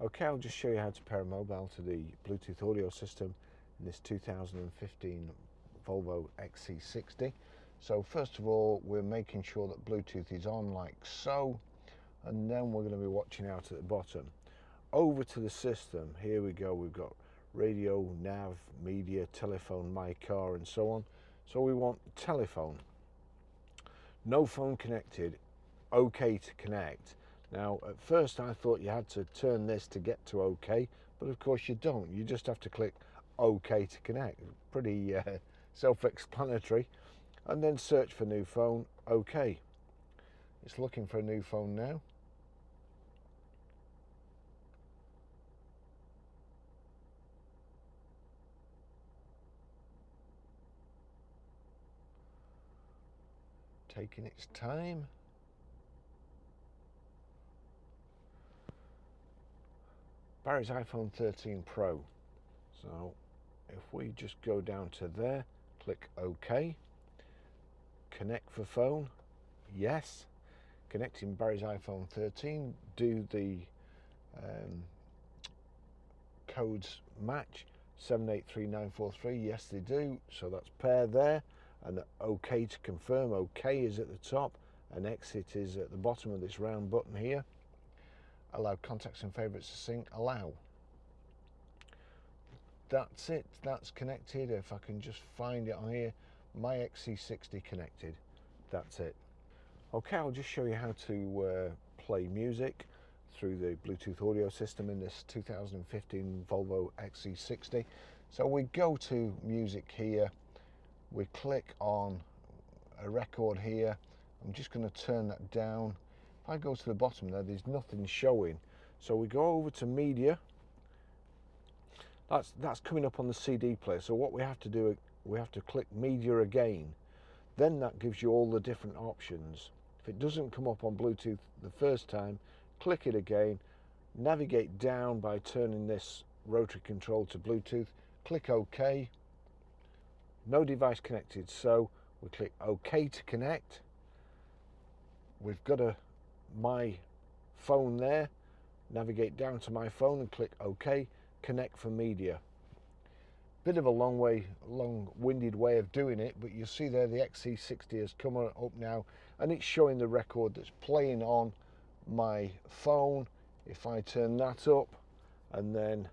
Okay, I'll just show you how to pair a mobile to the Bluetooth audio system in this 2015 Volvo XC60. So first of all, we're making sure that Bluetooth is on like so, and then we're going to be watching out at the bottom. Over to the system, here we go, we've got radio, nav, media, telephone, my car and so on. So we want telephone. No phone connected, okay to connect. Now at first I thought you had to turn this to get to OK, but of course you don't. You just have to click OK to connect. Pretty self-explanatory. And then search for new phone, OK. It's looking for a new phone now. Taking its time. Barry's iPhone 13 Pro. So if we just go down to there, click OK. Connect for phone, yes. Connecting Barry's iPhone 13, do the codes match? 783943, yes they do, so that's pair there. And OK to confirm, OK is at the top and exit is at the bottom of this round button here. Allow contacts and favorites to sync, allow. That's it, that's connected. If I can just find it on here, my XC60 connected, that's it. Okay, I'll just show you how to play music through the Bluetooth audio system in this 2015 Volvo XC60. So we go to music here, we click on a record here. I'm just going to turn that down. If I go to the bottom there, there's nothing showing. So we go over to media. That's coming up on the CD player. So what we have to do, we have to click media again. Then that gives you all the different options. If it doesn't come up on Bluetooth the first time, click it again, navigate down by turning this rotary control to Bluetooth, click OK. No device connected, so we click OK to connect. We've got my phone there, navigate down to my phone and click OK, connect for media. Bit of a long-winded way of doing it, but you see there the XC60 has come up now and it's showing the record that's playing on my phone. If I turn that up and then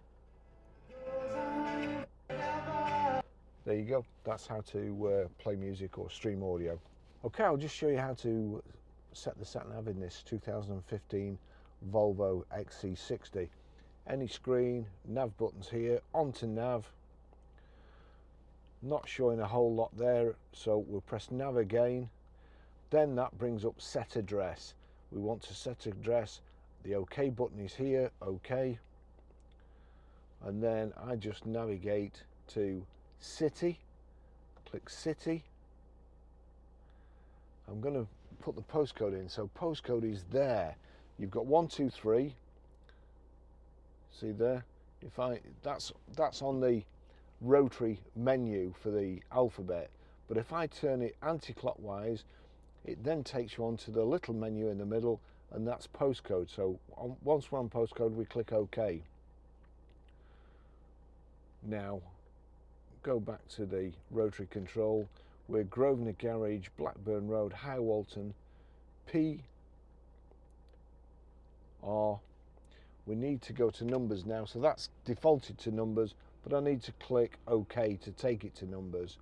there you go, that's how to play music or stream audio. Okay, I'll just show you how to set the sat nav in this 2015 Volvo XC60. Any screen, nav buttons here, onto nav. Not showing a whole lot there, so we'll press nav again. Then that brings up set address. We want to set address. The OK button is here, OK. And then I just navigate to city, click city. I'm going to put the postcode in, so postcode is there. You've got 123. See there? That's on the rotary menu for the alphabet, but if I turn it anti-clockwise, it then takes you onto the little menu in the middle, and that's postcode. So once we're on postcode, we click OK. Now go back to the rotary control. We're Grosvenor Garage, Blackburn Road, High Walton, PR. We need to go to numbers now, so that's defaulted to numbers, but I need to click OK to take it to numbers.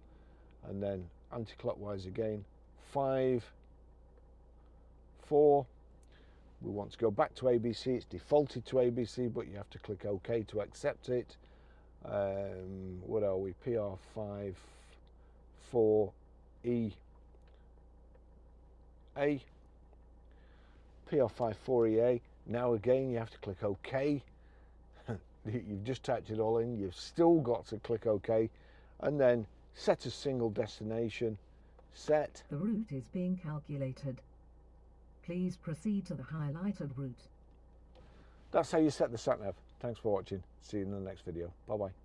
And then anti-clockwise again, 5, 4. We want to go back to ABC, it's defaulted to ABC, but you have to click OK to accept it. What are we, PR5, 4E, A, PR5, 4EA. Now again, you have to click OK. You've just typed it all in, you've still got to click OK, and then set a single destination, set. The route is being calculated. Please proceed to the highlighted route. That's how you set the sat nav. Thanks for watching. See you in the next video. Bye bye.